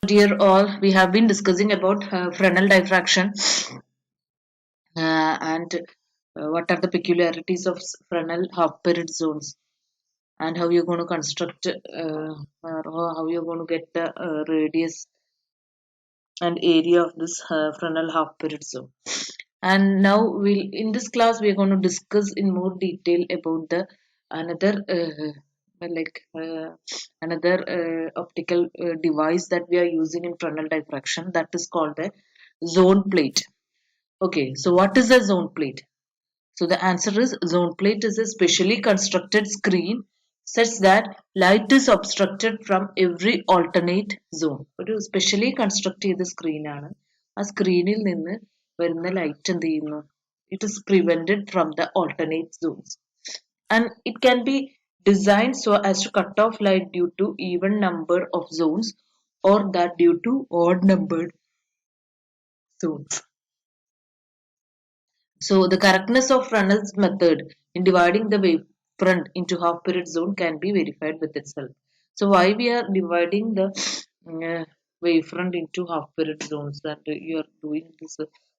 Dear all, we have been discussing about Fresnel diffraction and what are the peculiarities of Fresnel half-period zones and how you're going to construct or how you're going to get the radius and area of this Fresnel half-period zone. And now in this class we are going to discuss in more detail about the another like another optical device that we are using in Fresnel diffraction, that is called the zone plate. Okay, so what is a zone plate? So the answer is zone plate is a specially constructed screen such that light is obstructed from every alternate zone. ഒരു specially construct ചെയ്ത സ്ക്രീനാണ്. ആ സ്ക്രീനിൽ നിന്ന് വരുന്ന light എന്ത് ചെയ്യുന്നു? It is prevented from the alternate zones. And it can be designed so as to cut off light due to even number of zones or that due to odd numbered zones. So the correctness of Fresnel's method in dividing the wavefront into half-period zone can be verified with itself. So why we are dividing the wavefront into half-period zones, that you are doing this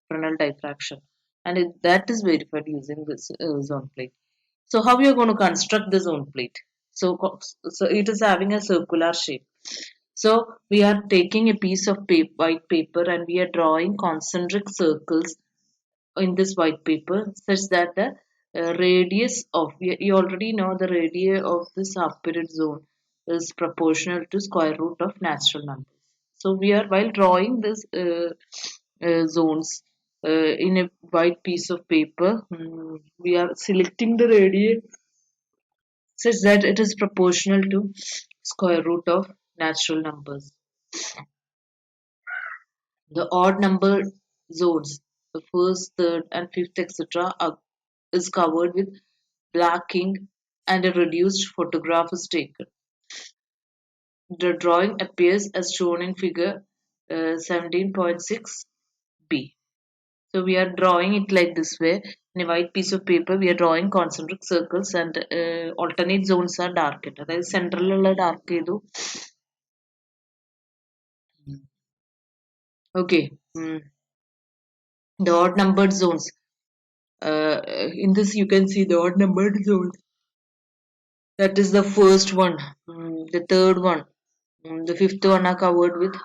Fresnel diffraction, and that is verified using this zone plate. So how you are going to construct the zone plate? So it is having a circular shape. So we are taking a piece of white paper and we are drawing concentric circles in this white paper such that the radius of you already know the radius of this half period zone is proportional to square root of natural numbers. So we are, while drawing this zones in a white piece of paper, we are selecting the radius such that it is proportional to square root of natural numbers. The odd numbered zones, the first, third, and fifth, etc., is covered with black ink and a reduced photograph is taken. The drawing appears as shown in figure 17.6b. So we are drawing it like this way. In a white piece of paper, we are drawing concentric circles and alternate zones are darkened. അതായത് സെൻട്രലിലുള്ള dark ചെയ്തു. Okay. The odd numbered zones. In this you can see the odd numbered zones. That is the first one, the third one, the fifth one are covered with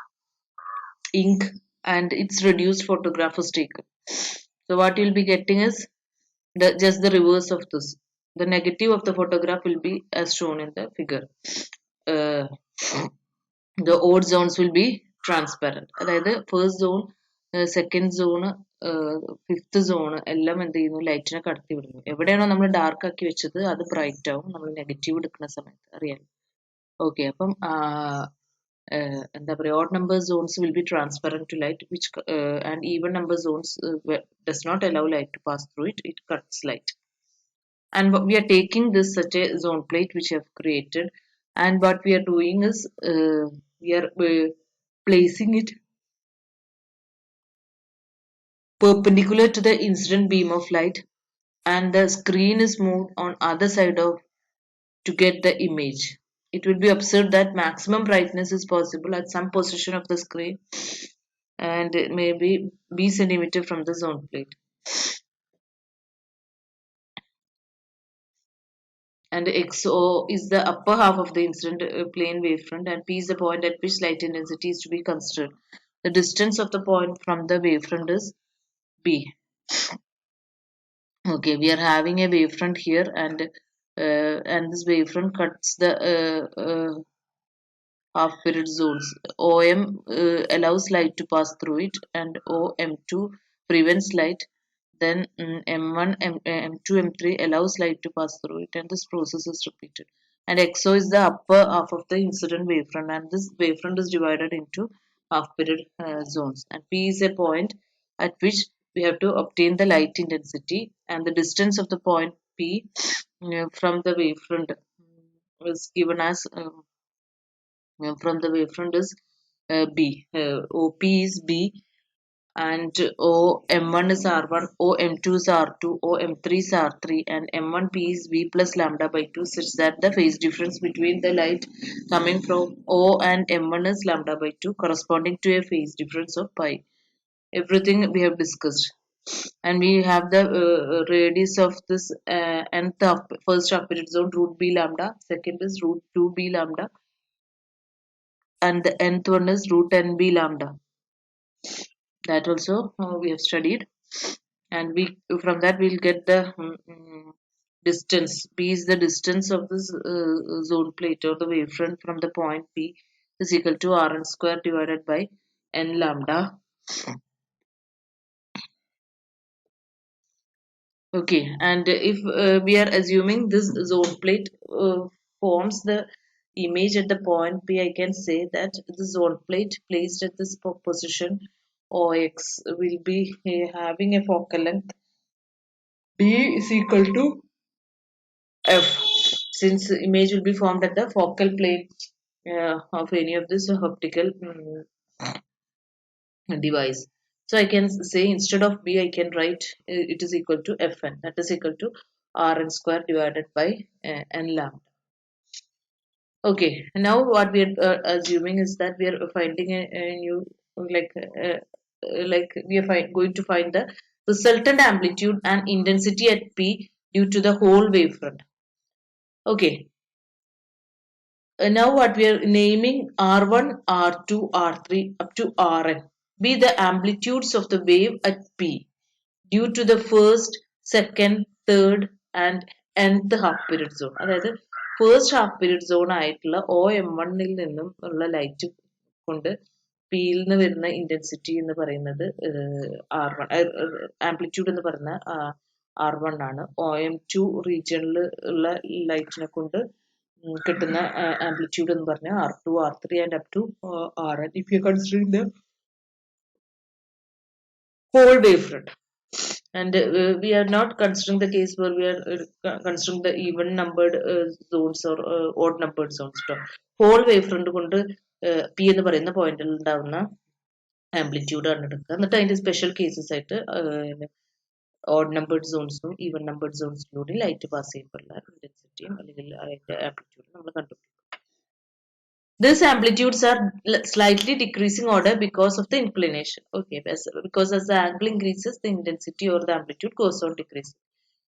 ink and its reduced photograph is taken. So what you'll be getting is just the reverse of this. The negative of the photograph will be as shown in the figure. Uh, the odd zones will be transparent. അതായത് first zone second zone fifth zone എല്ലാം എന്ത് ചെയ്യുന്നു, ലൈറ്റിനെ കടത്തി വിടുന്നു. എവിടെയാണോ നമ്മൾ dark ആക്കി വെച്ചത് അത് ബ്രൈറ്റ് ആവും നമ്മൾ നെഗറ്റീവ് എടുക്കുന്ന സമയത്ത്, അറിയാം. ഓക്കെ, അപ്പം എന്താ പറയുക, odd number zones will be transparent to light, which and even number zones does not allow light to pass through it. It cuts light. And we are taking this such a zone plate which we have created, and what we are doing is we are placing it perpendicular to the incident beam of light, and the screen is moved on other side of to get the image. It will be observed that maximum brightness is possible at some position of the screen and it may be b centimeter from the zone plate. And XO is the upper half of the incident plane wavefront, and P is the point at which light intensity is to be considered. The distance of the point from the wavefront is B. Okay, we are having a wavefront here, and this wavefront cuts the half period zones. OM allows light to pass through it, and OM2 prevents light. Then M1, M2, M3 allows light to pass through it, and this process is repeated. And XO is the upper half of the incident wavefront, and this wavefront is divided into half period zones. And P is a point at which we have to obtain the light intensity, and the distance of the point P from the wavefront is given as from the wavefront is B. OP is B, and O M1 is R1, O M2 is R2, O M3 is R3, and M1P is V plus lambda by 2, such that the phase difference between the light coming from O and M1 is lambda by 2, corresponding to a phase difference of pi. Everything we have discussed. And we have the radius of this nth first half period zone root b lambda, second is root 2b lambda, and the nth one is root nb lambda. That also we have studied, and we from that we'll get the distance. B is the distance of this zone plate or the wavefront from the point P is equal to Rn square divided by n lambda. Okay, and if we are assuming this zone plate forms the image at the point P, I can say that the zone plate placed at this position OX will be having a focal length B is equal to F, since the image will be formed at the focal plane of any of this optical device. So I can say instead of B, I can write it is equal to Fn, that is equal to Rn square divided by n lambda. Okay, now what we are assuming is that we are finding a new like we are going to find the resultant amplitude and intensity at P due to the whole wavefront. Okay, now what we are naming R1, R2, R3 up to Rn be the amplitudes of the wave at P due to the first, second, third and nth half period zone. അതായത് first half period zone ആയിട്ടുള്ള OM1 നിന്നും ഉള്ള light കൊണ്ട് പിയിൽ നിന്ന് വരുന്ന intensity എന്ന് പറയുന്നത് R1 ആംപ്ലിറ്റ്യൂഡ് എന്ന് പറയുന്ന R1 ആണ്. OM2 റീജിയണിൽ ഉള്ള ലൈറ്റിനെ കൊണ്ട് കിട്ടുന്ന ആംപ്ലിറ്റ്യൂഡ് എന്ന് പറഞ്ഞാൽ R2, R3 and up to Rn. If you are considering the whole wavefront. And we are not considering the case where we are considering the even numbered zones or odd numbered zones. Whole wavefront കൊണ്ട് P എന്ന് പറയുന്ന പോയിന്റിൽ ഉണ്ടാവുന്ന amplitude ആണ് എടുക്കുക. എന്നിട്ട് അതിന്റെ special cases ആയിട്ട് ഓഡ് നമ്പേർഡ് സോൺസും ഈവൻ നമ്പേർഡ് സോൺസിലൂടെ ലൈറ്റ് പാസ് ചെയ്യുമ്പോഴുള്ള ഇന്റൻസിറ്റിയും അല്ലെങ്കിൽ അതിന്റെ ആംപ്ലിറ്റ്യൂഡ് നമ്മൾ കണ്ടുപിടിക്കും. These amplitudes are slightly decreasing order because of the inclination. Okay, because as the angle increases, the intensity or the amplitude goes on decreasing.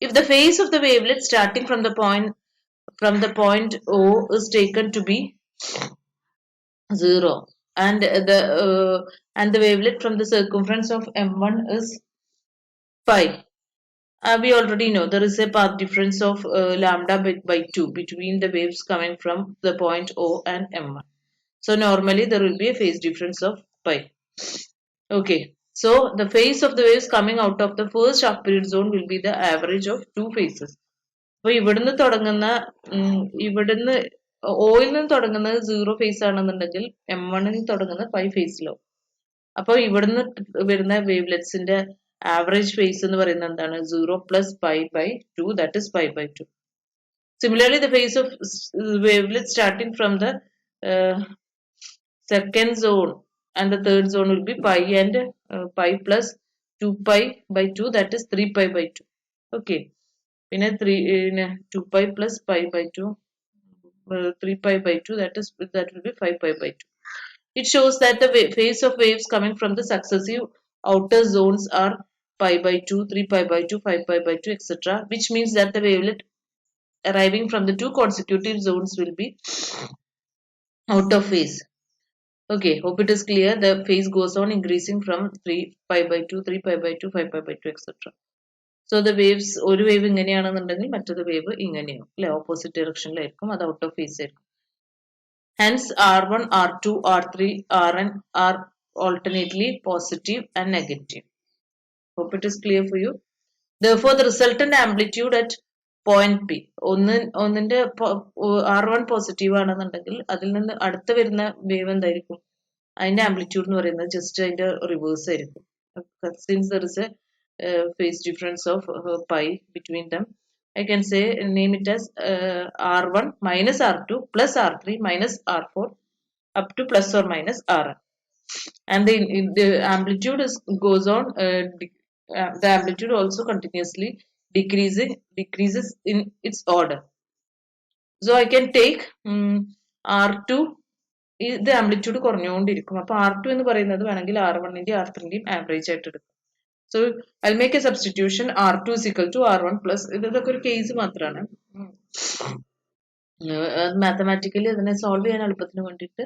If the phase of the wavelet starting from the point O is taken to be 0, and the wavelet from the circumference of M1 is pi. We already know there is a path difference of lambda by 2 between the waves coming from the point O and M1. So normally there will be a phase difference of pi. Okay, so the phase of the waves coming out of the first half period zone will be the average of two phases. അപ്പോൾ ഇവിടുന്ന് oil നിന്ന് തുടങ്ങുന്നത് 0 face ആണെന്നുണ്ടെങ്കിൽ M1 ൽ തുടങ്ങുന്നത് pi ഫേസിലോ. അപ്പൊ ഇവിടുന്ന് വരുന്ന വേവ്ലെറ്റ്സിന്റെ ആവറേജ് phase എന്ന് പറയുന്നത് എന്താണ് 0 plus pi by 2, that is pi by 2. Similarly, the phase of wavelets starting from the second zone and the third zone will be pi and pi plus 2 pi by 2, that is 3 pi by 2. Okay, in a 2 pi plus pi by 2, 3 pi by 2, that will be 5 pi by 2. It shows that the phase of waves coming from the successive outer zones are pi by 2, 3 pi by 2, 5 pi by 2, etc., which means that the wavelet arriving from the two consecutive zones will be out of phase. Okay, hope it is clear. The phase goes on increasing from 3 pi by 2, 3 pi by 2, 5 pi by 2, etc. So the waves, ഒരു wave ഇങ്ങനെയാണെന്നുണ്ടെങ്കിൽ മറ്റൊരു wave ഇങ്ങനെയാവും അല്ലെ, opposite ഡയറക്ഷനിലായിരിക്കും, അത് out of phase ആയിരിക്കും. Hence R1, R2, R3, Rn are alternately positive and negative. Hope it is clear for you. Therefore, the resultant amplitude at point P, ഒന്നിന്റെ R1 positive ആണെന്നുണ്ടെങ്കിൽ അതിൽ നിന്ന് അടുത്ത് വരുന്ന വേവ് എന്തായിരിക്കും, അതിന്റെ ആംപ്ലിറ്റ്യൂഡ് എന്ന് പറയുന്നത് ജസ്റ്റ് അതിന്റെ റിവേഴ്സ് ആയിരിക്കും. Since there is a phase difference of pi between them, I can say name it as R1 minus R2 plus R3 minus R4 up to plus or minus Rn. and the amplitude goes on, the amplitude also continuously decreases in its order. So I can take R2, the amplitude കുറഞ്ഞുകൊണ്ടിരിക്കും. അപ്പോൾ R2 എന്ന് പറയുന്നത് വേണമെങ്കിൽ R1ന്റെയും R3ന്റെയും average ആയിട്ട് എടുക്കും. So I'll make a substitution. R2 is equal to R1 plus, ഇതൊക്കെ ഒരു case മാത്രമാണ്. Mathematically അതിനെ സോൾവ് ചെയ്യാൻ എളുപ്പത്തിന് വേണ്ടിയിട്ട്,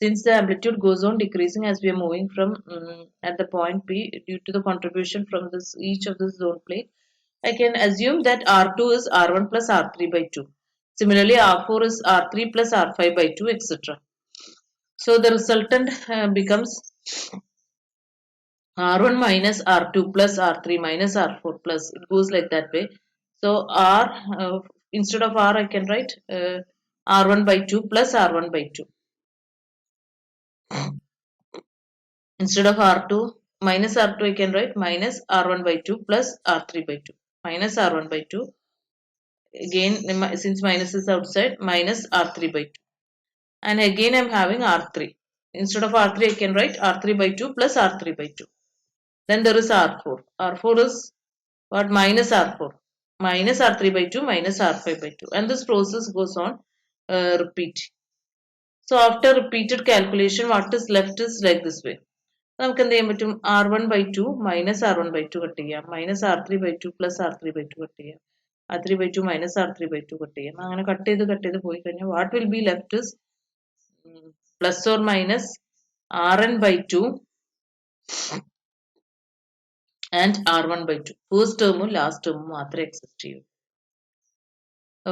since the amplitude goes on decreasing as we are moving from at the point P due to the contribution from this each of this zone plate, I can assume that R2 is R1 plus R3 by 2. Similarly, R4 is R3 plus R5 by 2, etc. So the resultant becomes R1 minus R2 plus R3 minus R4 plus, it goes like that way. So instead of R I can write R1 by 2 plus R1 by 2. Instead of R2 minus R2 I can write minus R1 by 2 plus R3 by 2. Minus R1 by 2. Again, since minus is outside, minus R3 by 2. And again I am having R3. Instead of R3 I can write R3 by 2 plus R3 by 2. Then there is R4. R4 is what? Minus R4. Minus R3 by 2 minus R5 by 2. And this process goes on repeat. So after repeated calculation, what is left is like this way. നമുക്ക് എന്ത് ചെയ്യാൻ പറ്റും? R1 by 2 minus R1 by 2 cut ചെയ്യാം, minus R3 by 2 plus R3 by 2 cut ചെയ്യാം, R3 by 2 minus R3 by 2 cut ചെയ്യാം. അങ്ങനെ cut ചെയ്ത് പോയി കഴിഞ്ഞാൽ what will be left is plus or minus Rn by 2 and R1 by 2. First term last term മാത്രമേ exist ചെയ്യൂ.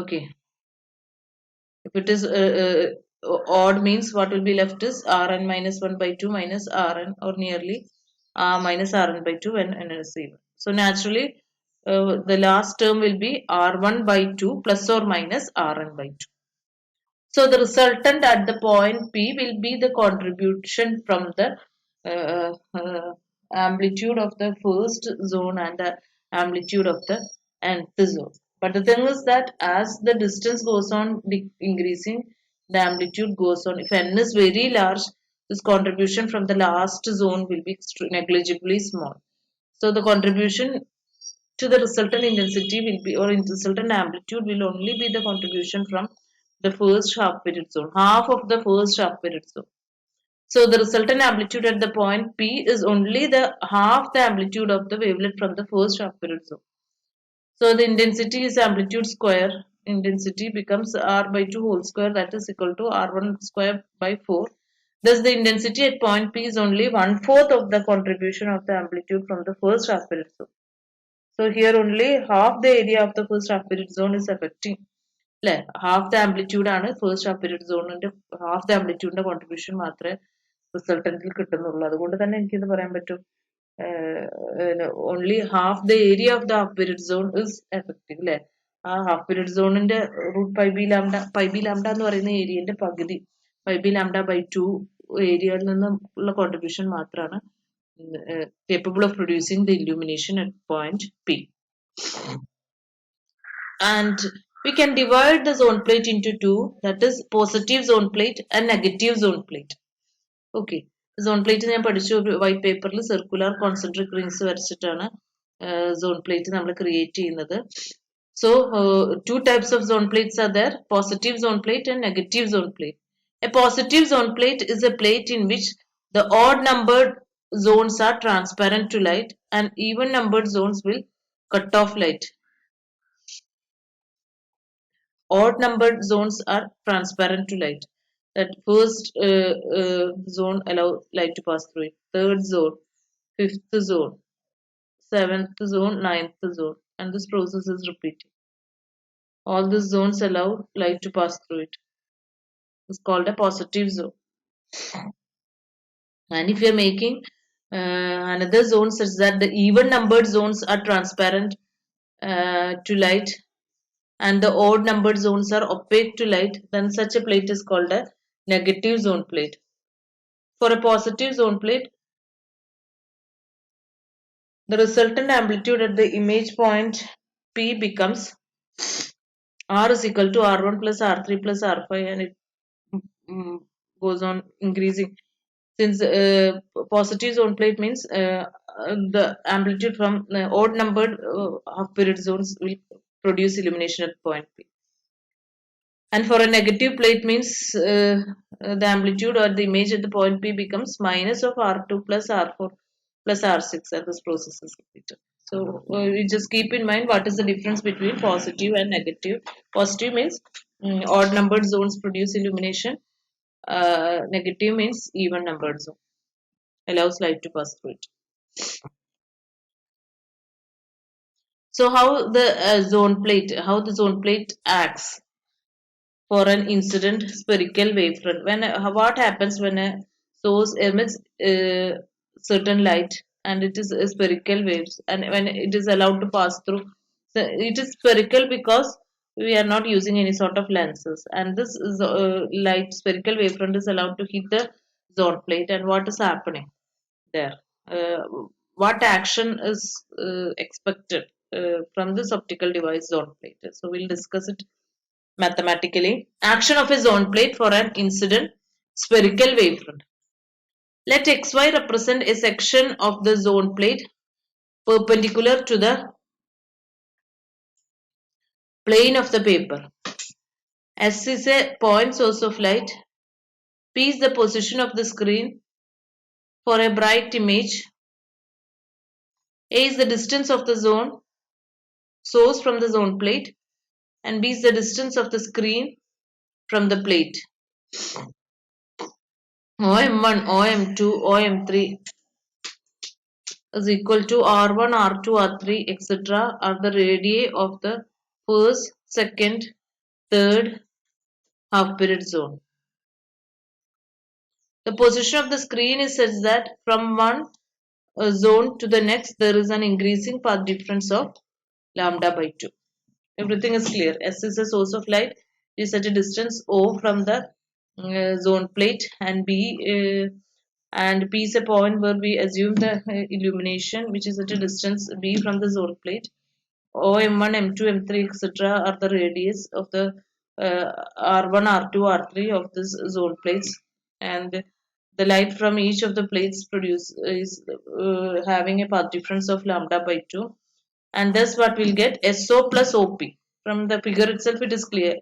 Okay. If it is odd, means what will be left is Rn minus 1 by 2 minus Rn, or nearly minus Rn by 2 when n is even. So naturally the last term will be R1 by 2 plus or minus Rn by 2. So the resultant at the point P will be the contribution from the amplitude of the first zone and the amplitude of the nth zone. But the thing is that as the distance goes on increasing, the amplitude goes on. If n is very large, this contribution from the last zone will be negligibly small. So the contribution to the resultant intensity will be, or resultant amplitude will only be the contribution from the first half period zone, half of the first half period zone. So the resultant amplitude at the point P is only the half the amplitude of the wavelet from the first half period zone. So the intensity is amplitude square. Intensity becomes R by 2 whole square, that is equal to R1 square by 4. Thus the intensity at point P is only 1/4 of the contribution of the amplitude from the first half period zone. So here only half the area of the first half period zone is affecting. Half the amplitude ആണ് first half period zone ന്റെ half the amplitude ന്റെ contribution മാത്രമേ resultant ൽ കിട്ടുന്നുള്ളൂ. അതുകൊണ്ട് തന്നെ എനിക്കിത് പറയാൻ പറ്റും only half the area of the half period zone is effective. അല്ലെ, ആ ഹാഫ് പീരിയഡ് സോണിന്റെ റൂട്ട് പൈ ബി ലാംഡ എന്ന് പറയുന്ന ഏരിയന്റെ പകുതി, പൈ ബി ലാംഡ ബൈ 2 ഏരിയയിൽ നിന്നുള്ള കോൺട്രിബ്യൂഷൻ മാത്രമാണ് capable of producing the illumination at point P. And we can divide the zone plate into two, that is positive zone plate and negative zone plate. Okay, zone plate ഞാൻ പഠിച്ചു white പേപ്പറിൽ circular concentric rings വരച്ചിട്ടാണ് zone plate നമ്മൾ create ചെയ്യുന്നത്. So two types of zone plates are there, positive zone plate and negative zone plate. A positive zone plate is a plate in which the odd numbered zones are transparent to light and even numbered zones will cut off light. Odd numbered zones are transparent to light. That first zone allow light to pass through it. Third zone, fifth zone, seventh zone, ninth zone, and this process is repeating. All these zones allow light to pass through it. It's called a positive zone. And if you are making another zone such that the even numbered zones are transparent to light and the odd numbered zones are opaque to light, then such a plate is called a negative zone plate. For a positive zone plate, the resultant amplitude at the image point P becomes R is equal to R1 plus R3 plus R5, and it goes on increasing. Since positive zone plate means the amplitude from odd numbered half period zones will produce illumination at point P. And for a negative plate means the amplitude or the image at the point P becomes minus of R2 plus R4 plus R6 as this process is completed. So we just keep in mind what is the difference between positive and negative. Positive means odd numbered zones produce illumination. Negative means even numbered zone allows light to pass through it. So how the zone plate acts for an incident spherical wavefront. What happens when a source emits certain light and it is spherical waves, and when it is allowed to pass through, so it is spherical because we are not using any sort of lenses, and this is, light spherical wavefront is allowed to hit the zone plate. And what is happening there? Uh, what action is expected from this optical device zone plate? So we'll discuss it mathematically. Action of a zone plate for an incident spherical wavefront. Let xy represent a section of the zone plate perpendicular to the plane of the paper. S is a point source of light. P is the position of the screen for a bright image. A is the distance of the zone source from the zone plate, and B is the distance of the screen from the plate. OM1, OM2, OM3 is equal to R1, R2, R3, etc. are the radii of the first, second, third half period zone. The position of the screen is such that from one zone to the next there is an increasing path difference of lambda by 2. Everything is clear. S is a source of light. It is at a distance O from the zone plate, and P is a point where we assume the illumination which is at a distance B from the zone plate. O, M1, M2, M3, etc. are the radius of the R1, R2, R3 of this zone plates, and the light from each of the plates is having a path difference of lambda by 2, and thus what we'll get SO plus OP. From the figure itself it is clear.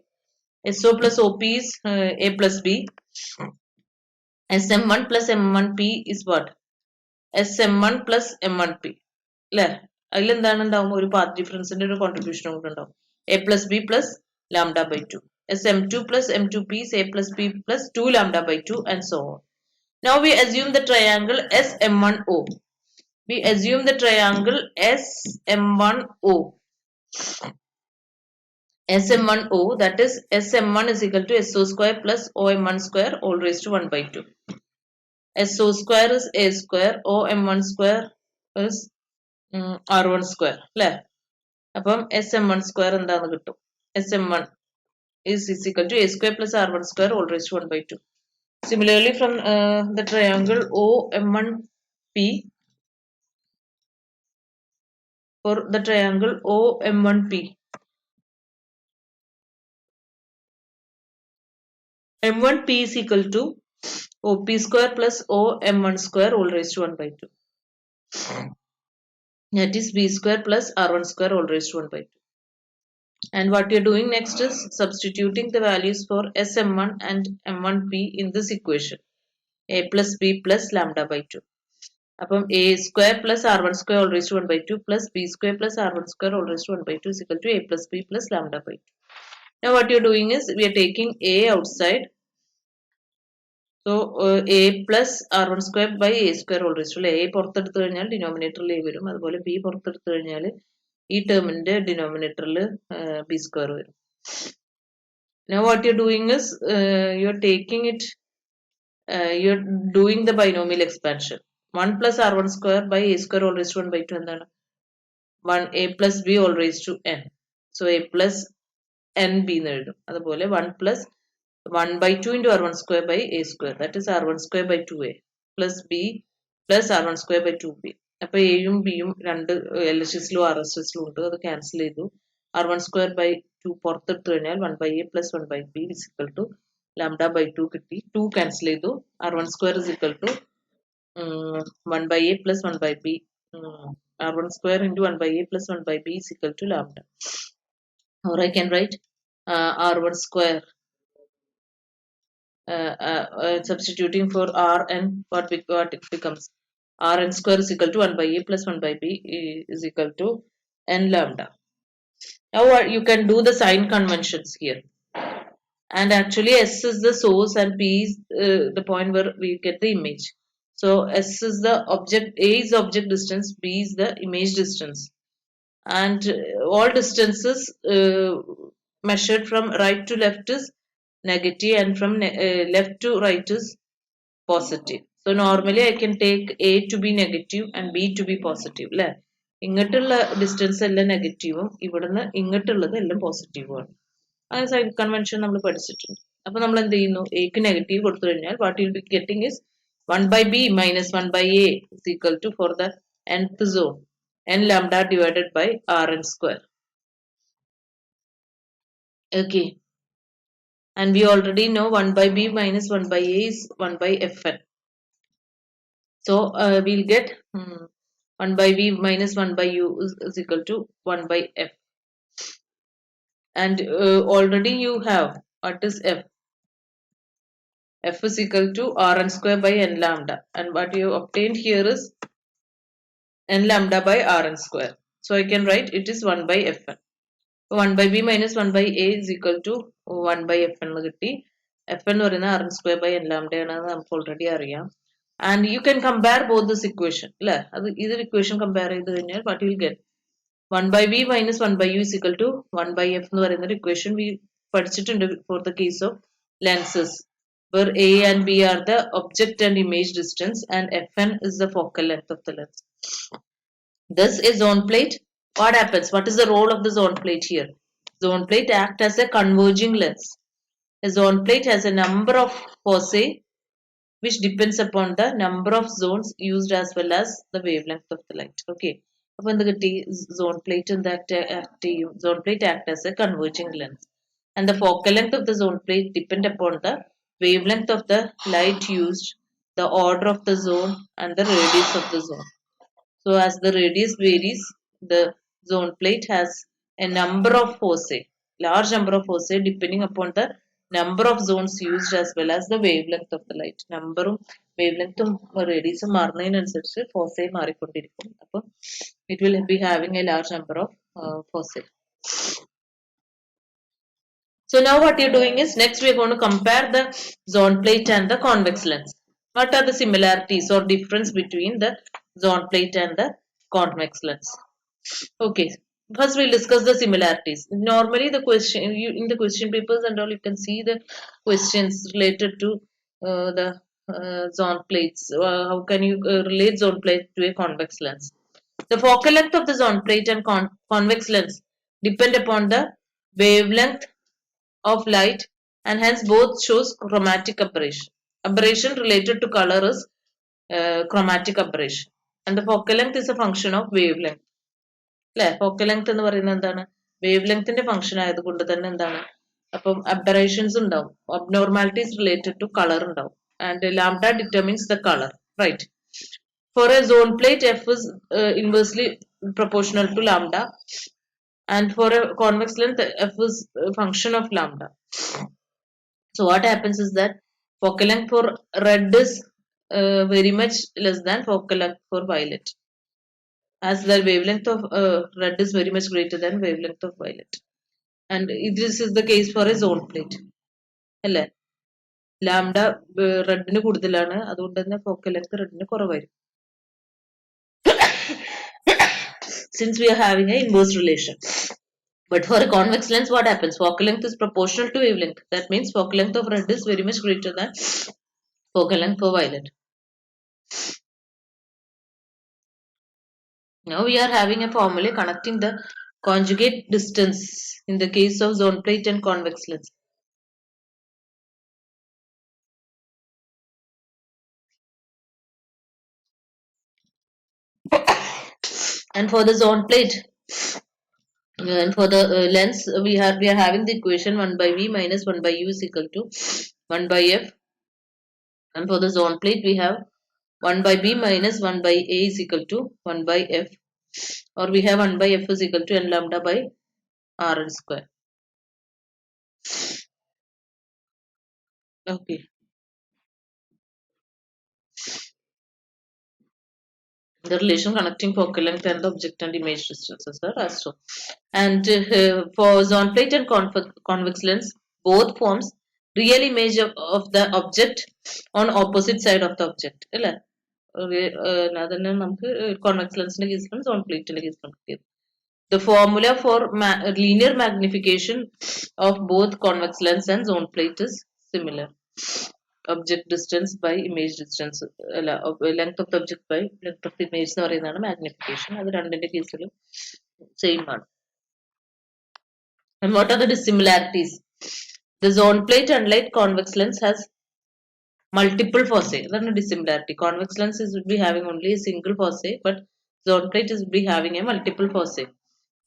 SO plus OP is A plus B. SM1 plus M1P is what? SM1 plus M1P. അല്ലേ? അതിലെന്താണ് ഉണ്ടാവും? ഒരു path ഡിഫറൻസിന്റെ ഒരു contribution കൂടെ ഉണ്ടാവും. A plus B plus lambda by 2. SM2 plus M2P is A plus B plus 2 lambda by 2, and so on. Now we assume the triangle SM1O. We assume the triangle SM1O. SM1O, that is SM1 is equal to SO square plus OM1 square all raised to 1 by 2. SO square is A square, OM1 square is R1 square. അല്ലേ? അപ്പം SM1 square എന്താന്ന് കിട്ടും? SM1 is equal to A square plus R1 square all raised to 1 by 2. Similarly, from the triangle OM1P, for the triangle OM1P, M1P is equal to OP square plus OM1 square all raised to 1 by 2. That is B square plus R1 square all raised to 1 by 2. And what we are doing next is substituting the values for SM1 and M1P in this equation. A plus B plus lambda by 2. Upon A square plus R1 square all raised to 1 by 2 plus B square plus R1 square all raised to 1 by 2 is equal to A plus B plus lambda by 2. Now what you are doing is we are taking A outside. So A plus R1 square by A square all raised to A പുറത്തെടുത്തു കഴിഞ്ഞാൽ ഡിനോമിനേറ്ററിൽ A വരും, അതുപോലെ B പുറത്തെടുത്തു കഴിഞ്ഞാൽ ഈ ടേമിന്റെ ഡിനോമിനേറ്ററിൽ B square വരും. Now what you're doing is you're taking it, you're doing the binomial expansion. 1 plus R1 square by A square all raised to 1 by 2 എന്താണ്? 1 A plus B all raised to N. So A plus N B എന്ന് എഴുതും. അതുപോലെ 1 plus 1 by 2 into R1 square by A square, that is R1 square by 2A plus B plus R1 square by 2B. അപ്പോൾ എയും ബിയും രണ്ട് LHSലും RHSലും ഉണ്ട്, അത് cancel ചെയ്തു. R1 square by 2 പുറത്തെടുത്തു കഴിഞ്ഞാൽ 1 by A plus 1 by B is equal to lambda by 2 കിട്ടി 2 cancel ചെയ്തു r1 square is equal to 1 by a plus 1 by b r1 square into 1 by a plus 1 by b is equal to lambda, or I can write r1 square substituting for r and what it becomes rn square is equal to 1 by a plus 1 by b is equal to n lambda. Now you can do the sign conventions here, and actually s is the source and p is the point where we get the image. So s is the object, a is the object distance, b is the image distance, and all distances measured from right to left is negative and from left to right is positive. So normally I can take a to be negative and b to be positive അല്ലേ? ഇങ്ങോട്ടുള്ള distance എല്ലാം നെഗറ്റീവും ഇവിടുന്ന് ഇങ്ങോട്ടുള്ളത് എല്ലാം പോസിറ്റീവുമാണ്. ആ sign convention നമ്മൾ പഠിച്ചിട്ടുണ്ട്. അപ്പൊ നമ്മൾ എന്ത് ചെയ്യുന്നു, എക്ക് നെഗറ്റീവ് കൊടുത്തു കഴിഞ്ഞാൽ what you be getting is 1 by b minus 1 by a is equal to for the nth zone n lambda divided by rn square. Okay, and we already know 1 by b minus 1 by a is 1 by fn. So we'll get 1 by v minus 1 by u is equal to 1 by f. And already you have what is f. F is equal to rn square by n lambda. And what you obtained here is n lambda by rn square. So I can write it is 1 by fn. 1 by b minus 1 by a is equal to 1 by fn എന്ന് കിട്ടി. fn എന്ന് പറയുന്നത് rn square by n lambda ആണെന്ന് നമുക്ക് already അറിയാം. And you can compare both this equation. അല്ലേ? അത് ഇതൊരു equation compare ചെയ്ത് കഴിഞ്ഞാൽ what you will get 1 by v minus 1 by u is equal to 1 by f എന്ന് പറയുന്ന ഒരു equation we പഠിച്ചിട്ടുണ്ട് for the case of lenses, where a and b are the object and image distance and fn is the focal length of the lens. Thus a zone plate, what happens? What is the role of the zone plate here? Zone plate acts as a converging lens. A zone plate has a number of foci which depends upon the number of zones used as well as the wavelength of the light. Okay. Upon the zone plate and that zone plate act as a converging lens. And the focal length of the zone plate depend upon the wavelength of the light used, the order of the zone and the radius of the zone. So as the radius varies, the zone plate has a number of foci, large number of foci depending upon the number of zones used as well as the wavelength of the light. Number wavelength radius മാറുന്നതിനനുസരിച്ച് foci മാറിക്കൊണ്ടിരിക്കും. അപ്പോൾ it will be having a large number of foci. So now what you're doing is, next we're going to compare the zone plate and the convex lens. What are the similarities or difference between the zone plate and the convex lens? Okay, first we'll discuss the similarities. Normally the question, in the question papers and all, you can see the questions related to the zone plates. How can you relate zone plate to a convex lens? The focal length of the zone plate and convex lens depend upon the wavelength of light, and hence both shows chromatic aberration. Aberration related to color is chromatic aberration, and the focal length is a function of wavelength. അല്ലെ, focal length എന്ന് പറയുന്നത് എന്താണ്, wave ലെങ്ത്തിന്റെ function ആയതുകൊണ്ട് തന്നെ എന്താണ്, അപ്പം aberrations ഉണ്ടാവും, abnormalities related to colour ഉണ്ടാവും, and lambda determines the colour, right. For a zone plate, f is inversely proportional to lambda, and for a convex length, f is a function of lambda. So what happens is that focal length for red is very much less than focal length for violet, as the wavelength of red is very much greater than wavelength of violet. And this is the case for a zone plate. അല്ലേ, lambda റെഡിന് കൂടുതലാണ്, അതുകൊണ്ട് തന്നെ focal length റെഡിന് കുറവായിരിക്കും. Since we are having a inverse relation. But for a convex lens, what happens? Focal length is proportional to wavelength. That means focal length of red is very much greater than focal length for violet. Now we are having a formula connecting the conjugate distance in the case of zone plate and convex lens. And for the zone plate and for the lens, we are having the equation 1 by v minus 1 by u is equal to 1 by F, and for the zone plate we have 1 by B minus 1 by A is equal to 1 by F, or we have 1 by F is equal to N lambda by Rn square. Okay. The relation connecting focal length and the object and image distances are as so. And for zone plate and convex lens, both forms real image of the object on opposite side of the object. അതന്നെ നമുക്ക് convex ലെൻസിന്റെ കേസിലും zone പ്ലേറ്റിന്റെ കേസിലും കിട്ടിയത്. The formula for linear magnification of both convex lens and zone plate is similar. Object distance by image distance, length of the object by length of the image എന്ന് പറയുന്നതാണ് magnification. അത് രണ്ടിന്റെ കേസിലും സെയിം ആണ്. And what are the dissimilarities? The zone plate, unlike convex lens, has multiple foci. That's a dissimilarity. Convex lens would be having only a single foci, but zone plate is be having a multiple foci.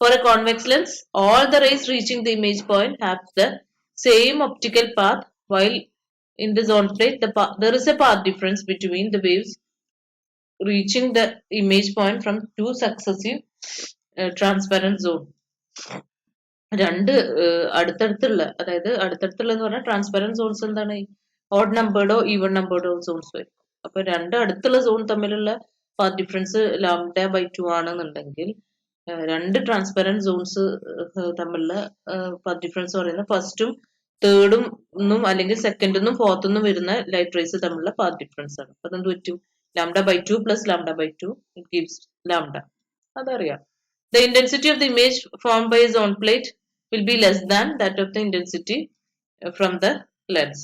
For a convex lens, all the rays reaching the image point have the same optical path, while in the zone plate, there is a path difference between the waves reaching the image point from two successive transparent zone. രണ്ട് അടുത്തടുത്തുള്ള, അതായത് അടുത്തടുത്തുള്ള എന്ന് പറഞ്ഞാൽ transparent zones എന്താണ്, odd നമ്പേർഡോ even നമ്പേർഡോ zones വരും. അപ്പൊ രണ്ട് അടുത്തുള്ള zone തമ്മിലുള്ള പാത്ത് ഡിഫറൻസ് ലാംഡ ബൈ 2 ആണെന്നുണ്ടെങ്കിൽ രണ്ട് ട്രാൻസ്പെറന്റ് സോൺസ് തമ്മിലുള്ള പാത്ത് ഡിഫറൻസ് പറയുന്നത് ഫസ്റ്റും തേർഡും അല്ലെങ്കിൽ സെക്കൻഡിന്നും ഫോർത്തുനിന്നും വരുന്ന ലൈറ്റ് റേസ് തമ്മിലുള്ള പാത്ത് ഡിഫറൻസ് ആണ്. അപ്പൊ അതെന്ത് പറ്റും, lambda by 2 plus lambda by 2 it gives lambda. അതറിയാം. The intensity of the image formed by a zone plate will be less than that of the intensity from the lens.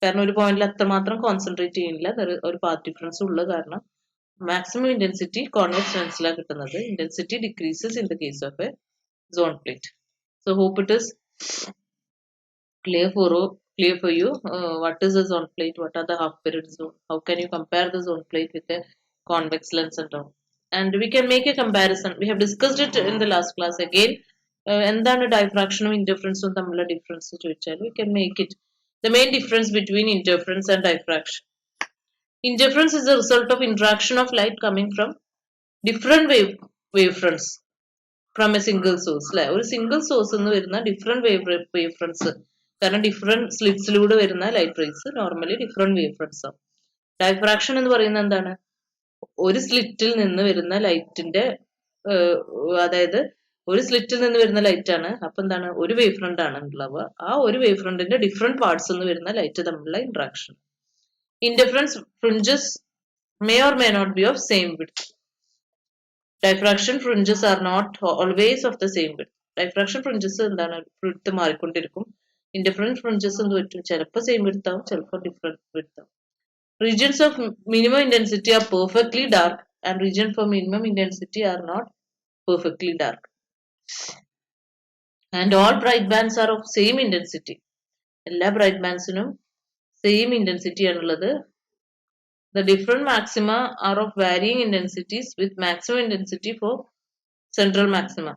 കാരണം ഒരു പോയിന്റിൽ അത്രമാത്രം concentrate ചെയ്യുന്നില്ല, ഒരു പാത്ത് ഡിഫറൻസ് ഉള്ള കാരണം maximum intensity convex lensലാണ് കിട്ടുന്നത്. Intensity decreases in the case of a zone plate. So hope it is clear for you. What is a zone plate? What are the half period zone? How can you compare the zone plate with a convex lens and all? And we can make a comparison. We have discussed it in the last class again. എന്താണ് ഡൈഫ്രാക്ഷനും ഇന്റർഫറൻസും തമ്മിലുള്ള difference ചോദിച്ചാൽ we can make it. The main difference between interference and diffraction. Interference is the result of interaction of light coming from different wavefronts from a single source. ഒരു single source നിന്ന് വരുന്ന different wave friends, കാരണം different സ്ലിറ്റ്സിലൂടെ വരുന്ന light raise normally different wave friends ആവും. Diffraction എന്ന് പറയുന്നത് എന്താണ്, ഒരു സ്ലിറ്റിൽ നിന്ന് വരുന്ന ലൈറ്റിന്റെ, അതായത് ഒരു സ്ലിറ്റിൽ നിന്ന് വരുന്ന ലൈറ്റ് ആണ്, അപ്പൊ എന്താണ്, ഒരു വേവ് ഫ്രണ്ട് ആണ് ഉണ്ടാവുക. ആ ഒരു വേവ് ഫ്രണ്ടിന്റെ ഡിഫറെന്റ് പാർട്സ് നിന്ന് വരുന്ന ലൈറ്റ് തമ്മിലുള്ള interaction. Interference fringes may or may not be of same width. Diffraction fringes are not always of the same width. Diffraction fringes എന്താണ്, width മാറിക്കൊണ്ടിരിക്കും. Interference fringes എന്ത് പറ്റും, ചിലപ്പോൾ സെയിം width ആവും, ചിലപ്പോൾ ഡിഫറെന്റ് width ആവും. Regions of minimum intensity are perfectly dark and regions for minimum intensity are not perfectly dark. And all bright bands are of same intensity. എല്ലാ bright bandsനും same intensity ആണുള്ളത്. The different maxima are of varying intensities with maximum intensity for central maxima.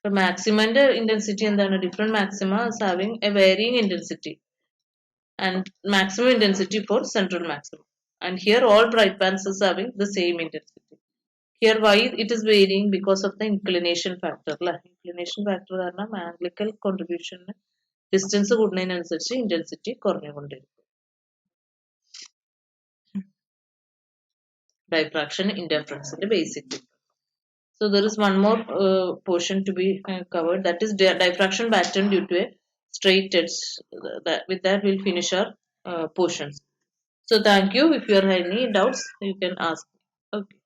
The maximum intensity എന്താണ്, different maxima is having a varying intensity and maximum intensity for central maxima. And here all bright bands is having the same intensity. Here why it is varying, because of the inclination factor. Inclination factor കാരണം anglical contribution distance കൂടുന്നതിനനുസരിച്ച് intensity കുറഞ്ഞുകൊണ്ടിരിക്കും. Diffraction interference in the basic difference. So there is one more portion to be covered, that is diffraction pattern due to a straight edge. With that we'll finish our portions. So thank you. If you have any doubts you can ask. Okay.